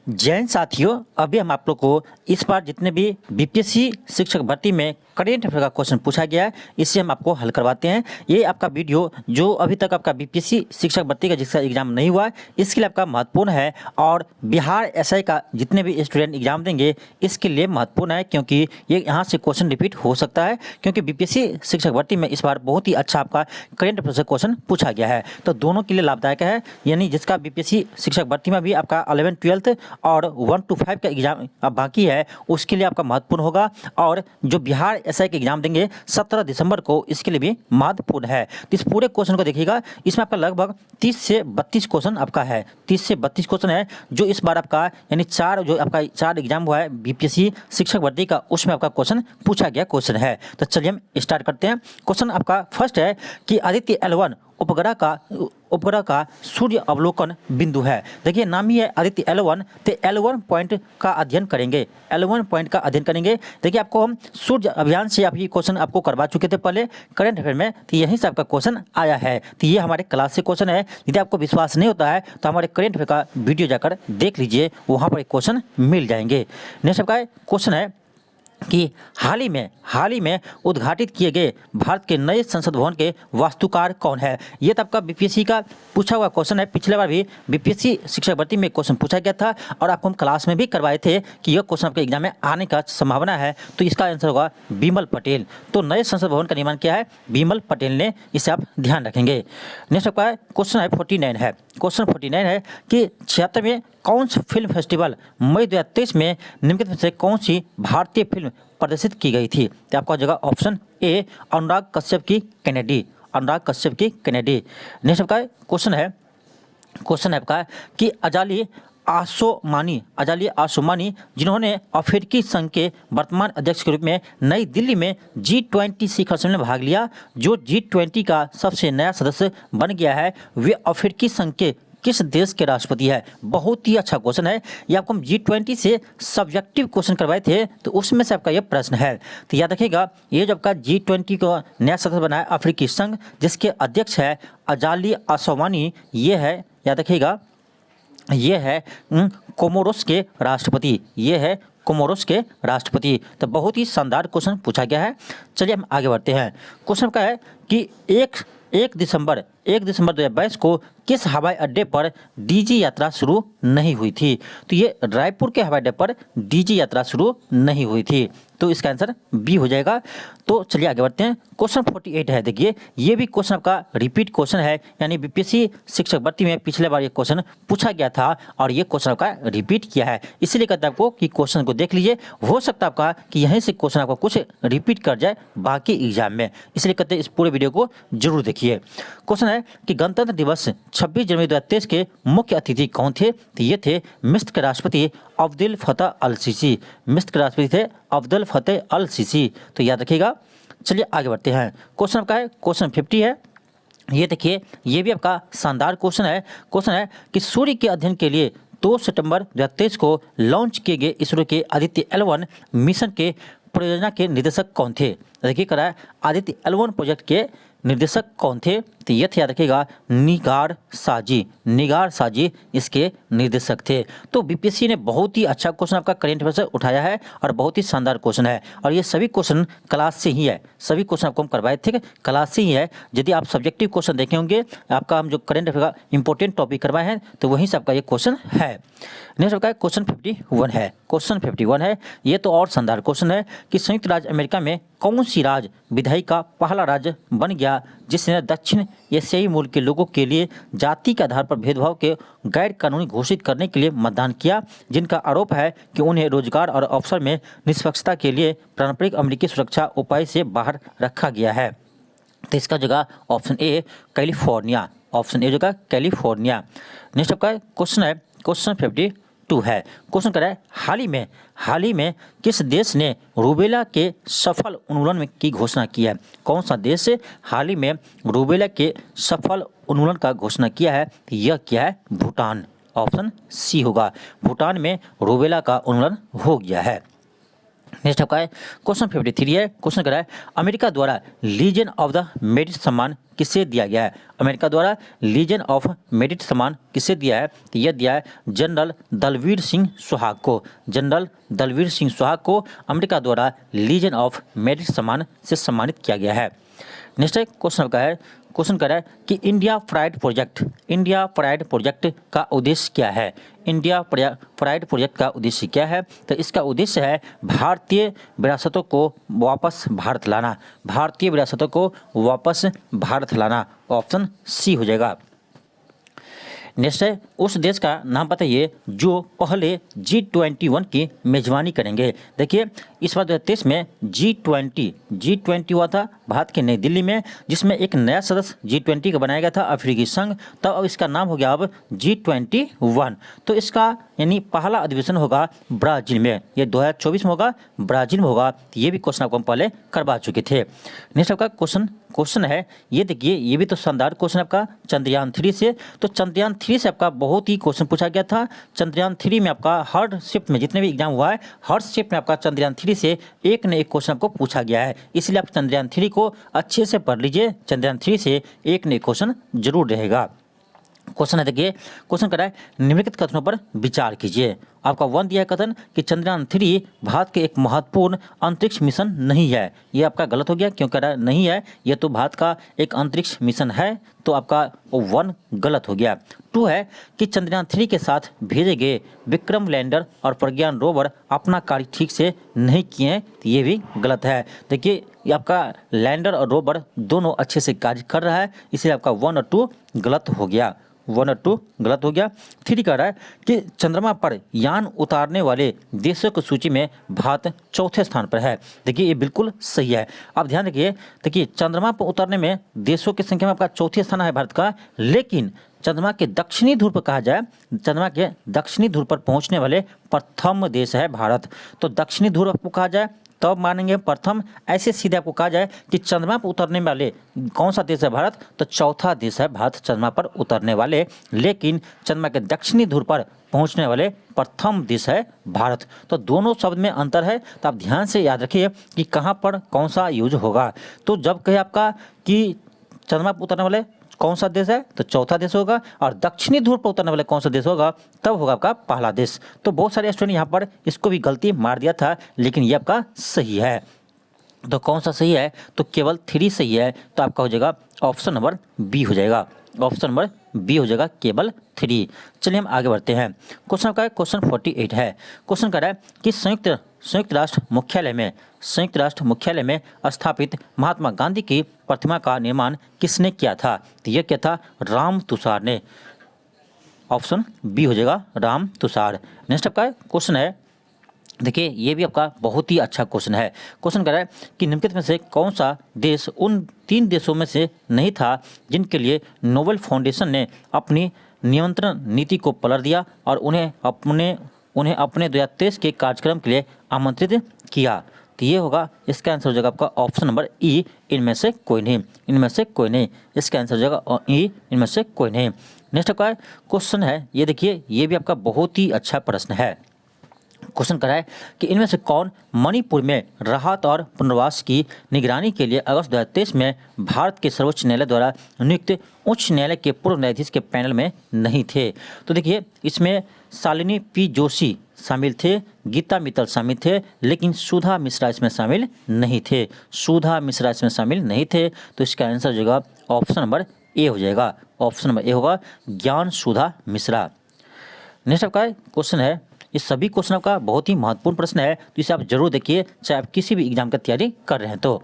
जैन साथियों, अभी हम आप लोग को इस बार जितने भी बीपीएससी शिक्षक भर्ती में करेंट अफेयर का क्वेश्चन पूछा गया है, इससे हम आपको हल करवाते हैं। ये आपका वीडियो जो अभी तक आपका बीपीएससी शिक्षक भर्ती का जिसका एग्जाम नहीं हुआ है, इसके लिए आपका महत्वपूर्ण है। और बिहार एसआई का जितने भी स्टूडेंट एग्जाम देंगे इसके लिए महत्वपूर्ण है, क्योंकि ये यहाँ से क्वेश्चन रिपीट हो सकता है, क्योंकि बीपीएससी शिक्षक भर्ती में इस बार बहुत ही अच्छा आपका करेंट अफेयर से क्वेश्चन पूछा गया है। तो दोनों के लिए लाभदायक है, यानी जिसका बीपीएससी शिक्षक भर्ती में भी आपका 11th 12th और 1 to 5 का एग्जाम अब बाकी है, उसके लिए आपका महत्वपूर्ण होगा। और जो बिहार एसआई के एग्जाम देंगे 17 दिसंबर को, इसके लिए भी महत्वपूर्ण है। तो इस पूरे क्वेश्चन को देखिएगा, इसमें आपका लगभग 30 से 32 क्वेश्चन आपका है। 30 से 32 क्वेश्चन है जो इस बार आपका यानी चार एग्जाम हुआ है बीपीएससी शिक्षक भर्ती का, उसमें आपका क्वेश्चन पूछा गया क्वेश्चन है। तो चलिए हम स्टार्ट करते हैं। क्वेश्चन आपका फर्स्ट है कि आदित्य L1 उपग्रह का सूर्य अवलोकन बिंदु है। देखिए नाम ही है आदित्य L1, तो L1 पॉइंट का अध्ययन करेंगे। L1 पॉइंट का अध्ययन करेंगे। देखिए आपको हम सूर्य अभियान से आप ये क्वेश्चन आपको करवा चुके थे पहले करंट अफेयर में, तो यहीं से आपका क्वेश्चन आया है। तो ये हमारे क्लास से क्वेश्चन है। यदि आपको विश्वास नहीं होता है तो हमारे करंट अफेयर का वीडियो जाकर देख लीजिए, वहाँ पर एक क्वेश्चन मिल जाएंगे। नेक्स्ट आपका क्वेश्चन है कि हाल ही में उद्घाटित किए गए भारत के नए संसद भवन के वास्तुकार कौन है। ये तो आपका बीपीएससी का पूछा हुआ क्वेश्चन है। पिछले बार भी बीपीएससी शिक्षक भर्ती में क्वेश्चन पूछा गया था और आपको हम क्लास में भी करवाए थे कि यह क्वेश्चन आपके एग्जाम में आने का संभावना है। तो इसका आंसर होगा बिमल पटेल। तो नए संसद भवन का निर्माण किया है बिमल पटेल ने, इसे आप ध्यान रखेंगे। नेक्स्ट आपका क्वेश्चन है 49 है। क्वेश्चन 49 है कि 76वें कौन सी फिल्म फेस्टिवल मई 2023 में निम्नलिखित में से कौन सी भारतीय फिल्म प्रदर्शित की गई थी। तो आपका जगह ऑप्शन ए अनुराग कश्यप की कैनेडी। नेक्स्ट आपका क्वेश्चन है आपका कि अजाली आसोमानी जिन्होंने अफ्रीकी संघ के वर्तमान अध्यक्ष के रूप में नई दिल्ली में G20 शिखर सम्मेलन में भाग लिया, जो G20 का सबसे नया सदस्य बन गया है, वे अफ्रीकी संघ के किस देश के राष्ट्रपति है। बहुत ही अच्छा क्वेश्चन है। ये आपको हम G20 से सब्जेक्टिव क्वेश्चन करवाए थे, तो उसमें से आपका ये प्रश्न है। तो याद रखिएगा, ये जो आपका G20 का नया सदस्य बना है अफ्रीकी संघ, जिसके अध्यक्ष है अजाली आसोमानी, ये है, याद रखिएगा, ये है कोमोरोस के राष्ट्रपति। तो बहुत ही शानदार क्वेश्चन पूछा गया है। चलिए हम आगे बढ़ते हैं। क्वेश्चन का है कि 1 दिसंबर 2022 को किस हवाई अड्डे पर डीजी यात्रा शुरू नहीं हुई थी। तो ये रायपुर के हवाई अड्डे पर डीजी यात्रा शुरू नहीं हुई थी, तो इसका आंसर बी हो जाएगा। तो चलिए आगे बढ़ते हैं। क्वेश्चन 48 है। देखिए ये भी क्वेश्चन आपका रिपीट क्वेश्चन है, यानी बीपीएससी शिक्षक भर्ती में पिछले बार ये क्वेश्चन पूछा गया था और ये क्वेश्चन आपका रिपीट किया है, इसलिए कहते हैं आपको कि क्वेश्चन को देख लीजिए। हो सकता है आपका कि यहीं से क्वेश्चन आपको कुछ रिपीट कर जाए बाकी एग्जाम में, इसलिए कहते हैं इस पूरे वीडियो को जरूर देखिए। क्वेश्चन है कि गणतंत्र दिवस 26 जनवरी 2023 के मुख्य अतिथि कौन थे। तो ये थे मिस्र के राष्ट्रपति अब्दुल फतेह अल सीसी। तो याद रखिएगा। चलिए आगे बढ़ते हैं। क्वेश्चन आपका है क्वेश्चन 50 है। ये देखिए ये भी आपका शानदार क्वेश्चन है। क्वेश्चन है कि सूर्य के अध्ययन के लिए 2 सितंबर 2023 को लॉन्च किए गए इसरो के आदित्य L1 मिशन के परियोजना के निर्देशक कौन थे। देखिए करा है आदित्य L1 प्रोजेक्ट के निर्देशक कौन थे। तो ये थे, याद रखिएगा, निगार साजी इसके निर्देशक थे। तो बीपीएससी ने बहुत ही अच्छा क्वेश्चन आपका करेंट अफेयर से उठाया है और बहुत ही शानदार क्वेश्चन है, और ये सभी क्वेश्चन क्लास से ही है। सभी क्वेश्चन आपको हम करवाए थे क्लास से ही है। यदि आप सब्जेक्टिव क्वेश्चन देखे होंगे, आपका हम जो करेंट अफेयर का इंपॉर्टेंट टॉपिक करवाए हैं, तो वहीं से आपका ये क्वेश्चन है। नेक्स्ट आपका क्वेश्चन 51 है। क्वेश्चन 51 है, ये तो और शानदार क्वेश्चन है कि संयुक्त राज्य अमेरिका में कौन सी राज्य विधायी का पहला राज्य बन गया जिसने दक्षिण एशियाई मूल के लोगों के लिए जाति के आधार पर भेदभाव के गैर कानूनी घोषित करने के लिए मतदान किया, जिनका आरोप है कि उन्हें रोजगार और अवसर में निष्पक्षता के लिए पारंपरिक अमेरिकी सुरक्षा उपाय से बाहर रखा गया है। तो इसका जगह ऑप्शन ए कैलिफोर्निया। नेक्स्ट आपका क्वेश्चन है क्वेश्चन 52 है। क्वेश्चन कर रहा है हाल ही में किस देश ने रूबेला के सफल उन्मूलन की घोषणा की है। कौन सा देश हाल ही में रूबेला के सफल उन्मूलन का घोषणा किया है। यह क्या है, भूटान। ऑप्शन सी होगा, भूटान में रूबेला का उन्मूलन हो गया है। नेक्स्ट आपका है क्वेश्चन 53 है। क्वेश्चन करा है अमेरिका द्वारा लीजन ऑफ द मेरिट सम्मान किसे दिया गया है? अमेरिका द्वारा लीजन ऑफ मेरिट सम्मान किसे दिया है? तो यह दिया है जनरल दलवीर सिंह सुहाग को। जनरल दलवीर सिंह सुहाग को अमेरिका द्वारा लीजन ऑफ मेरिट सम्मान से सम्मानित किया गया है। नेक्स्ट क्वेश्चन आपका है, क्वेश्चन कर रहा है कि इंडिया प्राइड प्रोजेक्ट का उद्देश्य क्या है? इंडिया प्राइड प्रोजेक्ट का उद्देश्य क्या है? तो इसका उद्देश्य है भारतीय विरासतों को वापस भारत लाना। भारतीय विरासतों को वापस भारत लाना, ऑप्शन सी हो जाएगा। नेक्स्ट है उस देश का नाम बताइए जो पहले G21 की मेजबानी करेंगे। देखिए इस बार 2023 में G20 हुआ था भारत के नई दिल्ली में, जिसमें एक नया सदस्य G20 का बनाया गया था अफ्रीकी संघ। तब अब इसका नाम हो गया अब G21। तो इसका यानी पहला अधिवेशन होगा ब्राजील में, ये 2024 में होगा, ब्राजील में होगा। ये भी क्वेश्चन आपको हम पहले करवा चुके थे। नेक्स्ट आपका क्वेश्चन है, ये देखिए ये भी तो शानदार क्वेश्चन आपका चंद्रयान 3 से। तो चंद्रयान 3 से आपका बहुत ही क्वेश्चन पूछा गया था। चंद्रयान 3 में आपका हर शिफ्ट में जितने भी एग्जाम हुआ है, हर शिफ्ट में आपका चंद्रयान 3 से एक न एक क्वेश्चन आपको पूछा गया है। इसलिए आप चंद्रयान 3 को अच्छे से पढ़ लीजिए। चंद्रयान 3 से एक न एक क्वेश्चन जरूर रहेगा। क्वेश्चन है देखिए, क्वेश्चन कर रहा है निम्नलिखित कथनों पर विचार कीजिए। आपका 1 दिया है कथन कि चंद्रयान 3 भारत के एक महत्वपूर्ण अंतरिक्ष मिशन नहीं है। ये आपका गलत हो गया, क्यों कह रहा है नहीं है, ये तो भारत का एक अंतरिक्ष मिशन है, तो आपका 1 गलत हो गया। 2 है कि चंद्रयान 3 के साथ भेजे गए विक्रम लैंडर और प्रज्ञान रोवर अपना कार्य ठीक से नहीं किए हैं, तो ये भी गलत है। देखिए ये आपका लैंडर और रोवर दोनों अच्छे से कार्य कर रहा है, इसलिए आपका 1 और 2 गलत हो गया। 1 और 2 गलत हो गया। 3 कह रहा है कि चंद्रमा पर यान उतारने वाले देशों की सूची में भारत चौथे स्थान पर है। देखिए ये बिल्कुल सही है। आप ध्यान रखिए, देखिए चंद्रमा पर उतरने में देशों की संख्या में आपका चौथे स्थान है भारत का, लेकिन चंद्रमा के दक्षिणी ध्रुव पर कहा जाए, चंद्रमा के दक्षिणी ध्रुव पर पहुंचने वाले प्रथम देश है भारत। तो दक्षिणी ध्रुव आपको कहा जाए तब मानेंगे प्रथम, ऐसे सीधे आपको कहा जाए कि चंद्रमा पर उतरने वाले कौन सा देश है भारत, तो चौथा देश है भारत चंद्रमा पर उतरने वाले, लेकिन चंद्रमा के दक्षिणी ध्रुव पर पहुंचने वाले प्रथम देश है भारत। तो दोनों शब्द में अंतर है, तो आप ध्यान से याद रखिए कि कहाँ पर कौन सा यूज होगा। तो जब कहे आपका कि चंद्रमा पर उतरने वाले कौन सा देश है, तो चौथा देश होगा, और दक्षिणी ध्रुव पर उतरने वाले कौन सा देश होगा, तब होगा आपका पहला देश। तो बहुत सारे स्टूडेंट यहाँ पर इसको भी गलती मार दिया था, लेकिन ये आपका सही है। तो कौन सा सही है, तो केवल 3 सही है, तो आपका हो जाएगा ऑप्शन नंबर बी हो जाएगा। ऑप्शन नंबर बी हो जाएगा, केवल 3। चलिए हम आगे बढ़ते हैं। क्वेश्चन का क्वेश्चन 48 है। क्वेश्चन कह रहा है कि संयुक्त राष्ट्र मुख्यालय में स्थापित महात्मा गांधी की प्रतिमा का निर्माण किसने किया था? तो यह क्या था, राम तुषार ने। ऑप्शन बी हो जाएगा, राम तुषार। नेक्स्ट आपका क्वेश्चन है, देखिए ये भी आपका बहुत ही अच्छा क्वेश्चन है। क्वेश्चन कह रहा है कि निम्नलिखित में से कौन सा देश उन 3 देशों में से नहीं था जिनके लिए नोबेल फाउंडेशन ने अपनी नियंत्रण नीति को पलट दिया और उन्हें अपने 2023 के कार्यक्रम के लिए आमंत्रित किया? तो ये होगा, इसका आंसर हो जाएगा आपका ऑप्शन नंबर ई, इनमें से कोई नहीं। इसका आंसर हो जाएगा ई, इनमें से कोई नहीं। नेक्स्ट आपका क्वेश्चन है, ये देखिए ये भी आपका बहुत ही अच्छा प्रश्न है। क्वेश्चन कर रहा है कि इनमें से कौन मणिपुर में राहत और पुनर्वास की निगरानी के लिए अगस्त 2023 में भारत के सर्वोच्च न्यायालय द्वारा नियुक्त उच्च न्यायालय के पूर्व न्यायाधीश के पैनल में नहीं थे? तो देखिए इसमें शालिनी पी जोशी शामिल थे, गीता मित्तल शामिल थे, लेकिन सुधा मिश्रा इसमें शामिल नहीं थे। तो इसका आंसर हो जाएगा ऑप्शन नंबर ए हो जाएगा। ऑप्शन नंबर ए होगा, ज्ञान सुधा मिश्रा। नेक्स्ट आपका क्वेश्चन है, ये सभी क्वेश्चन का बहुत ही महत्वपूर्ण प्रश्न है, तो इसे आप जरूर देखिए, चाहे आप किसी भी एग्जाम की तैयारी कर रहे हैं तो।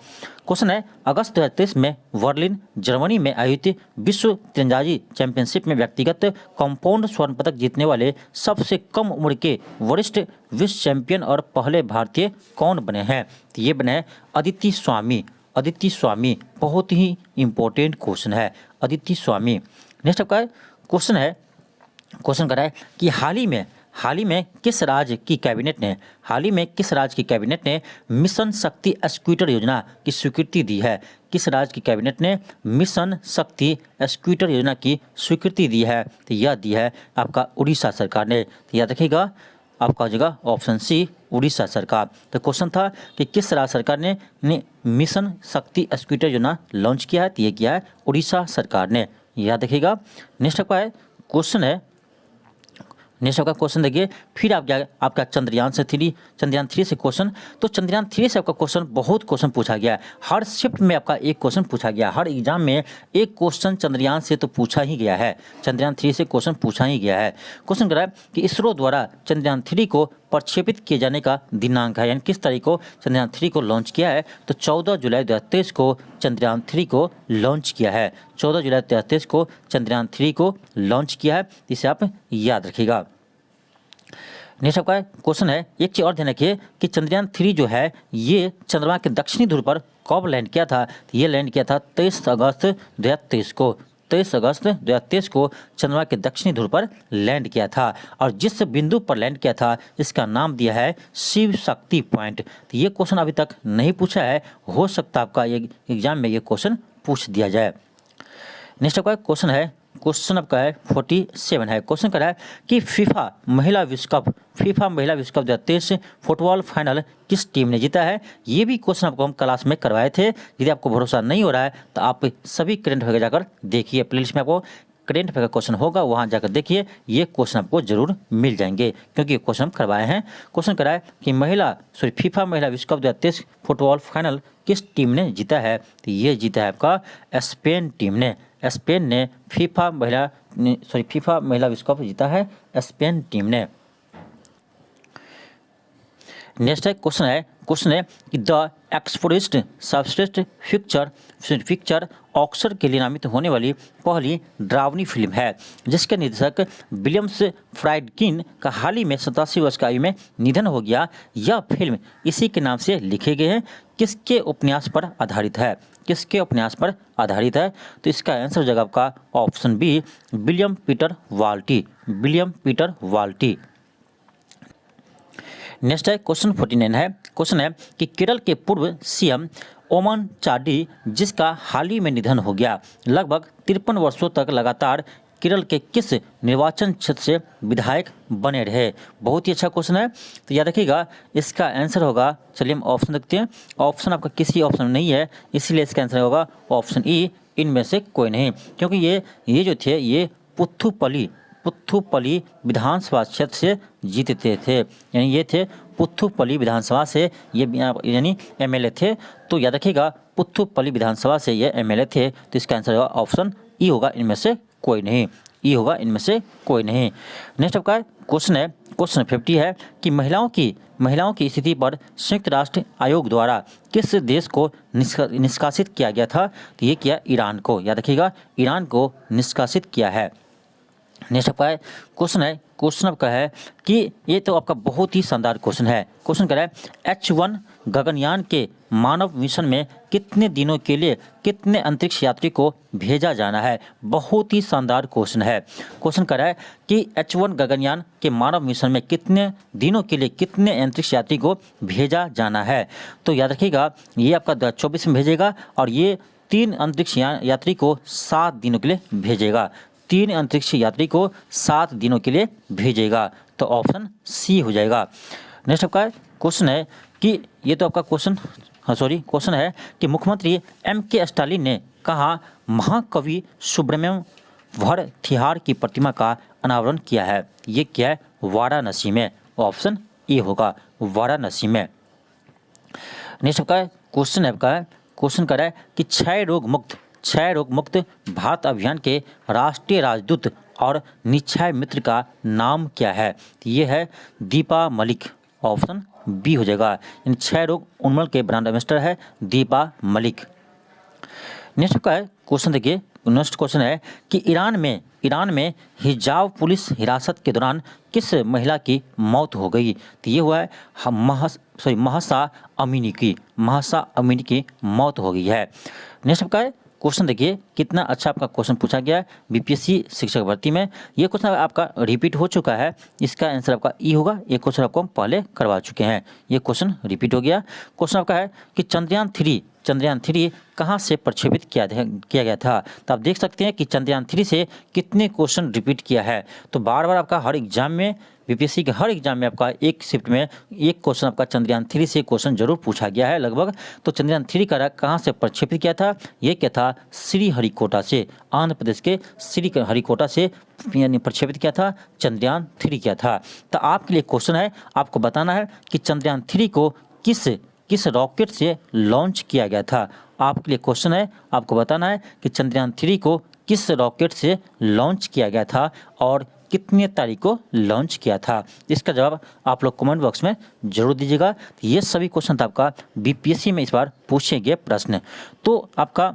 क्वेश्चन है, अगस्त 2023 में बर्लिन जर्मनी में आयोजित विश्व तीरंदाजी चैंपियनशिप में व्यक्तिगत कंपाउंड स्वर्ण पदक जीतने वाले सबसे कम उम्र के वरिष्ठ विश्व चैंपियन और पहले भारतीय कौन बने हैं? तो ये बने अदिति स्वामी। बहुत ही इंपॉर्टेंट क्वेश्चन है, अदिति स्वामी। नेक्स्ट आपका क्वेश्चन है, क्वेश्चन कर रहा है कि हाल ही में किस राज्य की कैबिनेट ने मिशन शक्ति स्कूटर योजना की स्वीकृति दी है? किस राज्य की कैबिनेट ने मिशन शक्ति स्कूटर योजना की स्वीकृति दी है? तो यह दी है आपका उड़ीसा सरकार ने। तो याद रखिएगा, आपका हो जाएगा ऑप्शन सी उड़ीसा सरकार। तो क्वेश्चन था कि किस राज्य सरकार ने मिशन शक्ति स्कूटर जो ना लॉन्च किया है, तो ये किया है उड़ीसा सरकार ने, याद रखिएगा। नेक्स्ट आपका है क्वेश्चन है, नेक्स्ट आपका क्वेश्चन देखिए, फिर आपका चंद्रयान थ्री से क्वेश्चन। तो चंद्रयान 3 से आपका क्वेश्चन बहुत क्वेश्चन पूछा गया है, हर शिफ्ट में आपका एक क्वेश्चन पूछा गया, हर एग्जाम में एक क्वेश्चन चंद्रयान से तो पूछा ही गया है, चंद्रयान 3 से क्वेश्चन पूछा ही गया है। क्वेश्चन करा है कि इसरो द्वारा चंद्रयान 3 को प्रक्षेपित किए जाने का दिनांक है, यानी किस तारीख को चंद्रयान 3 को लॉन्च किया है, तो 14 जुलाई 2023 को चंद्रयान 3 को लॉन्च किया है, 14 जुलाई 2023 को चंद्रयान 3 को लॉन्च किया है, इसे आप याद रखिएगा। नेक्स्ट आपका क्वेश्चन है, एक चीज और ध्यान रखिए कि चंद्रयान 3 जो है ये चंद्रमा के दक्षिणी ध्रुव पर कब लैंड किया था, तो ये लैंड किया था 23 अगस्त 2023 को, 23 अगस्त 2023 को चंद्रमा के दक्षिणी ध्रुव पर लैंड किया था, और जिस बिंदु पर लैंड किया था इसका नाम दिया है शिव शक्ति पॉइंट। तो ये क्वेश्चन अभी तक नहीं पूछा है, हो सकता है आपका एग्जाम में ये क्वेश्चन पूछ दिया जाए। नेक्स्ट आपका क्वेश्चन है, क्वेश्चन आपका है 47 है, क्वेश्चन कर रहा है कि फीफा महिला विश्व कप 2023 फुटबॉल फाइनल किस टीम ने जीता है। ये भी क्वेश्चन आपको हम क्लास में करवाए थे, यदि आपको भरोसा नहीं हो रहा है तो आप सभी करंट अफेयर जाकर देखिए, प्लेलिस्ट में आपको करंट अफेयर का क्वेश्चन होगा, वहाँ जाकर देखिए, ये क्वेश्चन आपको जरूर मिल जाएंगे क्योंकि ये क्वेश्चन हम करवाए हैं। क्वेश्चन करा है कि फीफा महिला विश्व कप 2023 फुटबॉल फाइनल किस टीम ने जीता है, तो ये जीता है आपका स्पेन टीम ने, स्पेन ने फीफा महिला विश्व कप जीता है स्पेन टीम ने। नेक्स्ट है क्वेश्चन है कि द एक्सपोरिस्ट सबस्ट्रेट पिक्चर ऑस्कर के लिए नामित होने वाली पहली डरावनी फिल्म है, जिसके निर्देशक विलियम्स फ्राइडकिन का हाल ही में 87 वर्ष की आयु में निधन हो गया। यह फिल्म इसी के नाम से लिखे गए हैं, किसके उपन्यास पर आधारित है, किसके उपन्यास पर आधारित है, तो इसका आंसर हो जाएगा आपका ऑप्शन बी विलियम पीटर वाल्टी। नेक्स्ट है क्वेश्चन 49 है, क्वेश्चन है कि केरल के पूर्व सीएम ओमन चांडी जिसका हाल ही में निधन हो गया, लगभग 53 वर्षों तक लगातार केरल के किस निर्वाचन क्षेत्र से विधायक बने रहे। बहुत ही अच्छा क्वेश्चन है, तो याद रखिएगा इसका आंसर होगा, चलिए हम ऑप्शन देखते हैं, ऑप्शन आपका किसी ऑप्शन में नहीं है, इसीलिए इसका आंसर होगा ऑप्शन ई इनमें से कोई नहीं, क्योंकि ये जो थे ये पुथुपल्ली विधानसभा क्षेत्र से जीतते थे, यानी ये थे पुथुपल्ली विधानसभा से ये यानी एमएलए थे, तो याद रखिएगा पुथुपल्ली विधानसभा से ये एमएलए थे, तो इसका आंसर होगा ऑप्शन ई होगा, इनमें से कोई नहीं, ई होगा इनमें से कोई नहीं। नेक्स्ट आपका क्वेश्चन है, क्वेश्चन 50 है कि महिलाओं की स्थिति पर संयुक्त राष्ट्र आयोग द्वारा किस देश को निष्कासित किया गया था, तो ये किया ईरान को, याद रखिएगा ईरान को निष्कासित किया है। नेक्स्ट आपका क्वेश्चन आपका है कि ये तो आपका बहुत ही शानदार क्वेश्चन है, क्वेश्चन कह रहा है H1 गगनयान के मानव मिशन में कितने दिनों के लिए कितने अंतरिक्ष यात्री को भेजा जाना है। बहुत ही शानदार क्वेश्चन है, क्वेश्चन कह रहा है कि H1 गगनयान के मानव मिशन में कितने दिनों के लिए कितने अंतरिक्ष यात्री को भेजा जाना है, तो याद रखिएगा ये आपका 2024 में भेजेगा और ये 3 अंतरिक्ष यात्री को 7 दिनों के लिए भेजेगा, 3 अंतरिक्ष यात्री को 7 दिनों के लिए भेजेगा, तो ऑप्शन सी हो जाएगा। नेक्स्ट आपका क्वेश्चन है कि ये तो आपका क्वेश्चन है कि मुख्यमंत्री M.K. स्टालिन ने कहा महाकवि सुब्रमण्यम भारथियार की प्रतिमा का अनावरण किया है, ये क्या है वाराणसी में, ऑप्शन ए होगा वाराणसी में। नेक्स्ट आपका क्वेश्चन कर रहा है कि क्षय रोग मुक्त भारत अभियान के राष्ट्रीय राजदूत और निक्षय मित्र का नाम क्या है, ये है दीपा मलिक, ऑप्शन बी हो जाएगा, इन क्षय रोग उन्मूलन के ब्रांड एम्बेसडर है दीपा मलिक। नेक्स्ट का क्वेश्चन देखिए, नेक्स्ट क्वेश्चन है कि ईरान में हिजाब पुलिस हिरासत के दौरान किस महिला की मौत हो गई, तो ये हुआ है महसा अमीनी की मौत हो गई है। नेक्स्ट आपका क्वेश्चन देखिए कितना अच्छा आपका क्वेश्चन पूछा गया है बीपीएससी शिक्षक भर्ती में, ये क्वेश्चन आपका रिपीट हो चुका है, इसका आंसर आपका ई होगा, ये क्वेश्चन आपको हम पहले करवा चुके हैं, ये क्वेश्चन रिपीट हो गया। क्वेश्चन आपका है कि चंद्रयान 3 चंद्रयान 3 कहाँ से प्रक्षेपित किया गया था। तो आप देख सकते हैं कि चंद्रयान 3 से कितने क्वेश्चन रिपीट किया है। तो बार बार आपका हर एग्जाम में, बीपीएससी के हर एग्जाम में आपका एक शिफ्ट में एक क्वेश्चन आपका चंद्रयान 3 से क्वेश्चन जरूर पूछा गया है लगभग। तो चंद्रयान 3 का कहाँ से प्रक्षेपित किया था, ये क्या था, श्रीहरिकोटा से, आंध्र प्रदेश के श्रीहरिकोटा से यानी प्रक्षेपित किया था, चंद्रयान 3 किया था। तो आपके लिए क्वेश्चन है, आपको बताना है कि चंद्रयान 3 को किस रॉकेट से लॉन्च किया गया था। आपके लिए क्वेश्चन है, आपको बताना है कि चंद्रयान 3 को किस रॉकेट से लॉन्च किया गया था और कितनी तारीख को लॉन्च किया था। इसका जवाब आप लोग कमेंट बॉक्स में जरूर दीजिएगा। ये सभी क्वेश्चन था आपका बीपीएससी में इस बार पूछे गए प्रश्न। तो आपका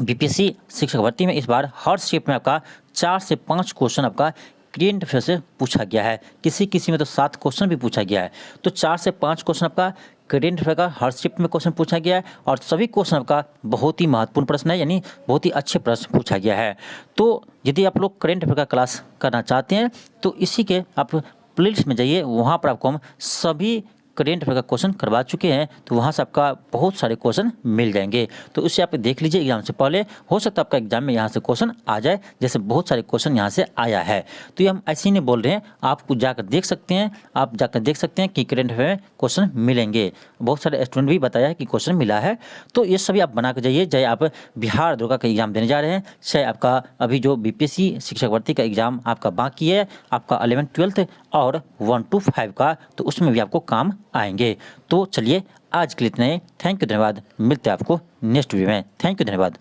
बीपीएससी शिक्षक भर्ती में इस बार हर शिफ्ट में आपका 4 से 5 क्वेश्चन आपका करेंट अफेयर से पूछा गया है। किसी में तो 7 क्वेश्चन भी पूछा गया है। तो 4 से 5 क्वेश्चन आपका करेंट अफेयर का हर शिफ्ट में क्वेश्चन पूछा गया है और सभी क्वेश्चन आपका बहुत ही महत्वपूर्ण प्रश्न है, यानी बहुत ही अच्छे प्रश्न पूछा गया है। तो यदि आप लोग करेंट अफेयर का क्लास करना चाहते हैं तो इसी के आप प्लेलिस्ट में जाइए, वहाँ पर आपको हम सभी करेंट अफेयर का क्वेश्चन करवा चुके हैं। तो वहाँ से आपका बहुत सारे क्वेश्चन मिल जाएंगे। तो उससे आप देख लीजिए एग्जाम से पहले, हो सकता है आपका एग्जाम में यहाँ से क्वेश्चन आ जाए, जैसे बहुत सारे क्वेश्चन यहाँ से आया है। तो ये हम ऐसे ही नहीं बोल रहे हैं, आपको जाकर देख सकते हैं, आप जाकर देख सकते हैं कि करेंट अफेयर में क्वेश्चन मिलेंगे। बहुत सारे स्टूडेंट भी बताया है कि क्वेश्चन मिला है। तो ये सभी आप बना कर जाइए, चाहे आप बिहार दुर्गा का एग्जाम देने जा रहे हैं, चाहे आपका अभी जो बीपीएससी शिक्षक भर्ती का एग्जाम आपका बाकी है, आपका 11th 12th और 1 to 5 का, तो उसमें भी आपको काम आएंगे। तो चलिए आज के लिए इतना ही। थैंक यू, धन्यवाद। मिलते हैं आपको नेक्स्ट वीडियो में। थैंक यू, धन्यवाद।